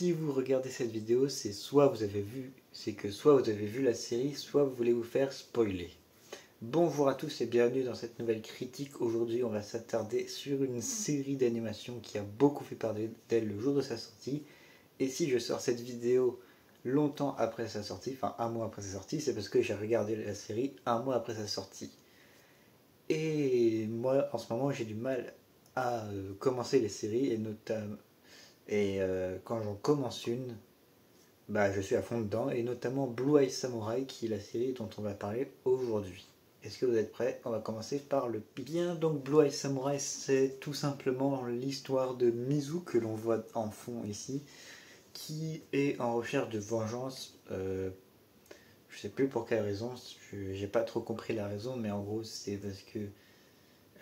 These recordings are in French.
si vous regardez cette vidéo, c'est soit vous avez vu, c'est que soit vous avez vu la série, soit vous voulez vous faire spoiler. Bonjour à tous et bienvenue dans cette nouvelle critique. Aujourd'hui, on va s'attarder sur une série d'animation qui a beaucoup fait parler d'elle le jour de sa sortie. Et si je sors cette vidéo longtemps après sa sortie, enfin un mois après sa sortie, c'est parce que j'ai regardé la série un mois après sa sortie. Et moi, en ce moment, j'ai du mal à commencer les séries et notamment quand j'en commence une, bah, je suis à fond dedans, et notamment Blue Eye Samurai, qui est la série dont on va parler aujourd'hui. Est-ce que vous êtes prêts? On va commencer par le bien. Donc Blue Eye Samurai, c'est tout simplement l'histoire de Mizu, que l'on voit en fond ici, qui est en recherche de vengeance. Je sais plus pour quelle raison, j'ai pas trop compris la raison, mais en gros c'est parce que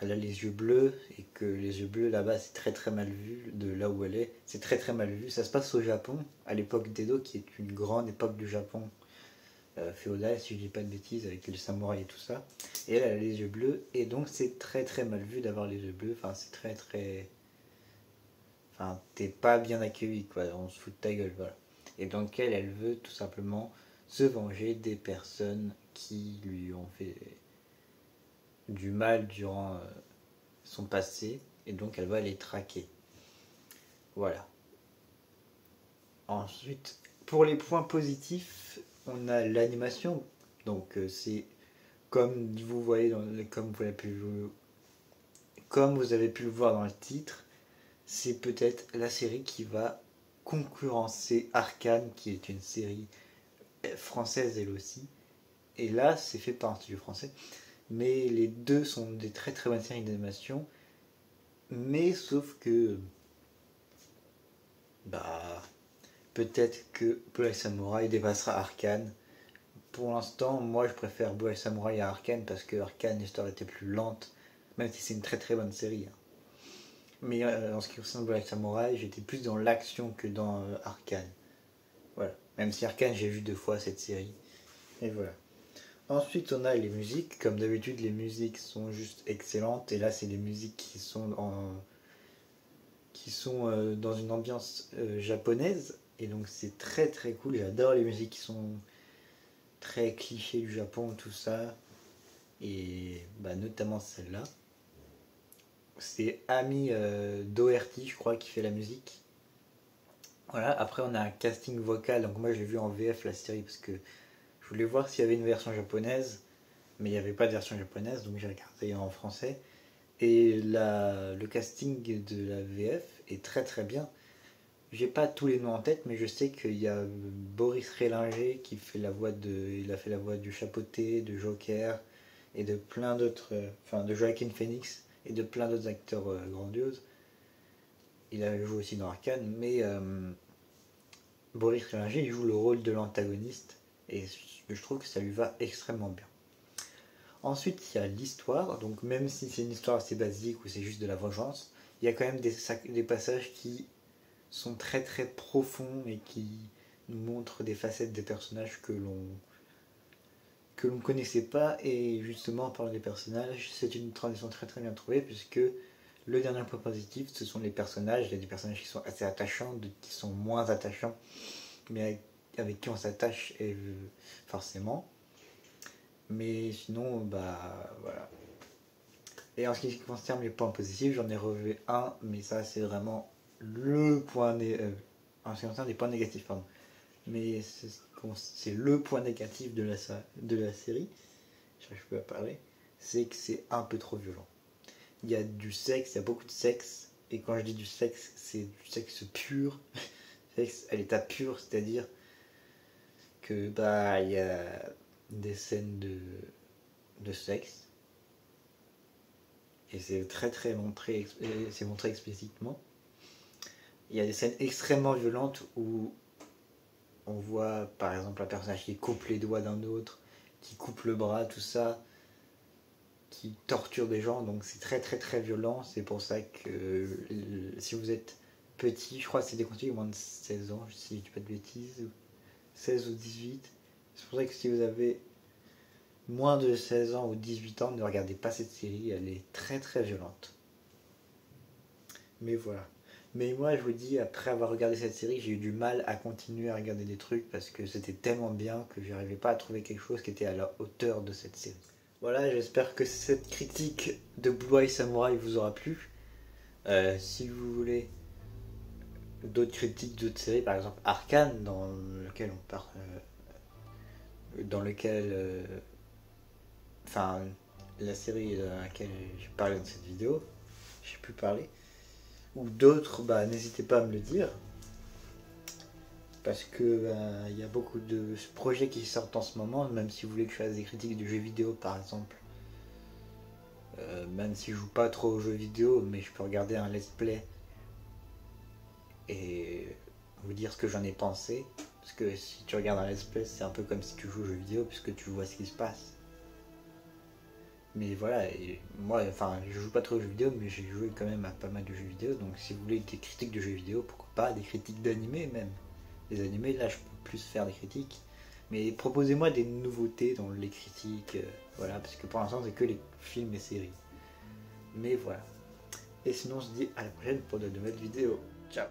elle a les yeux bleus et que les yeux bleus là-bas c'est très très mal vu de là où elle est. C'est très très mal vu. Ça se passe au Japon, à l'époque d'Edo, qui est une grande époque du Japon féodal, si je dis pas de bêtises, avec les samouraïs et tout ça. Et elle a les yeux bleus et donc c'est très très mal vu d'avoir les yeux bleus. Enfin, c'est très très. Enfin, t'es pas bien accueilli quoi, on se fout de ta gueule, voilà. Et donc elle veut tout simplement se venger des personnes qui lui ont fait du mal durant son passé, et donc elle va les traquer. Voilà. Ensuite, pour les points positifs, on a l'animation. Donc c'est comme vous voyez, comme vous avez pu le voir dans le titre, c'est peut-être la série qui va concurrencer Arcane, qui est une série française elle aussi. Et là, c'est fait par un studio français. Mais les deux sont des très très bonnes séries d'animation. Mais sauf que bah peut-être que Blue Samurai dépassera Arcane. Pour l'instant, moi je préfère Blue Samurai à Arcane parce que Arcane, l'histoire était plus lente, même si c'est une très très bonne série. Mais en ce qui concerne Blue Samurai, j'étais plus dans l'action que dans Arcane. Voilà. Même si Arcane, j'ai vu 2 fois cette série. Et voilà. Ensuite, on a les musiques. Comme d'habitude, les musiques sont juste excellentes. Et là, c'est des musiques qui sont dans une ambiance japonaise. Et donc, c'est très très cool. J'adore les musiques qui sont très clichés du Japon, tout ça. Et bah, notamment celle-là. C'est Ami Doherty, je crois, qui fait la musique. Voilà, après on a un casting vocal, donc moi j'ai vu en VF la série parce que je voulais voir s'il y avait une version japonaise, mais il n'y avait pas de version japonaise, donc j'ai regardé en français. Et le casting de la VF est très très bien. J'ai pas tous les noms en tête, mais je sais qu'il y a Boris Rélinger qui fait la voix il a fait la voix du Chapeauté, de Joker et de plein d'autres, enfin de Joaquin Phoenix et de plein d'autres acteurs grandioses. Il a joué aussi dans Arcane, mais Boris Rélinger il joue le rôle de l'antagoniste et je trouve que ça lui va extrêmement bien. Ensuite, il y a l'histoire, donc même si c'est une histoire assez basique ou c'est juste de la vengeance, il y a quand même des passages qui sont très très profonds et qui nous montrent des facettes des personnages que l'on ne connaissait pas. Et justement, en parlant des personnages, c'est une transition très très bien trouvée puisque le dernier point positif, ce sont les personnages. Il y a des personnages qui sont assez attachants, d'autres qui sont moins attachants, mais avec qui on s'attache forcément. Mais sinon, bah voilà. Et en ce qui concerne les points positifs, j'en ai relevé un, mais ça c'est vraiment le point en ce qui concerne les points négatifs, pardon. Mais c'est le point négatif de la série, je peux pas parler, c'est que c'est un peu trop violent. Il y a du sexe, il y a beaucoup de sexe, et quand je dis du sexe, c'est du sexe pur, sexe à l'état pur, c'est-à-dire que bah il y a des scènes de sexe, et c'est très très montré, c'est montré explicitement. Il y a des scènes extrêmement violentes où on voit par exemple un personnage qui coupe les doigts d'un autre, qui coupe le bras, tout ça, qui torture des gens, donc c'est très très très violent. C'est pour ça que si vous êtes petit, je crois que c'est déconseillé moins de 16 ans, si je dis pas de bêtises, 16 ou 18. C'est pour ça que si vous avez moins de 16 ans ou 18 ans, ne regardez pas cette série, elle est très très violente. Mais voilà. Mais moi, je vous dis, après avoir regardé cette série, j'ai eu du mal à continuer à regarder des trucs parce que c'était tellement bien que j'arrivais pas à trouver quelque chose qui était à la hauteur de cette série. Voilà, j'espère que cette critique de Blue Eye Samurai vous aura plu. Si vous voulez d'autres critiques d'autres séries, par exemple Arcane, dans lequel, enfin, la série dans laquelle j'ai parlé dans cette vidéo, j'ai pu parler, ou d'autres, bah, n'hésitez pas à me le dire, parce que il y a beaucoup de projets qui sortent en ce moment, même si vous voulez que je fasse des critiques de jeux vidéo par exemple. Même si je joue pas trop aux jeux vidéo, mais je peux regarder un let's play et vous dire ce que j'en ai pensé. Parce que si tu regardes un let's play, c'est un peu comme si tu joues aux jeux vidéo, puisque tu vois ce qui se passe. Mais voilà, et moi, enfin, je joue pas trop aux jeux vidéo, mais j'ai joué quand même à pas mal de jeux vidéo. Donc si vous voulez des critiques de jeux vidéo, pourquoi pas des critiques d'animés même. Les animés, là, je peux plus faire des critiques. Mais proposez-moi des nouveautés dans les critiques, voilà, parce que pour l'instant, c'est que les films et séries. Mais voilà. Et sinon, on se dit à la prochaine pour de nouvelles vidéos. Ciao.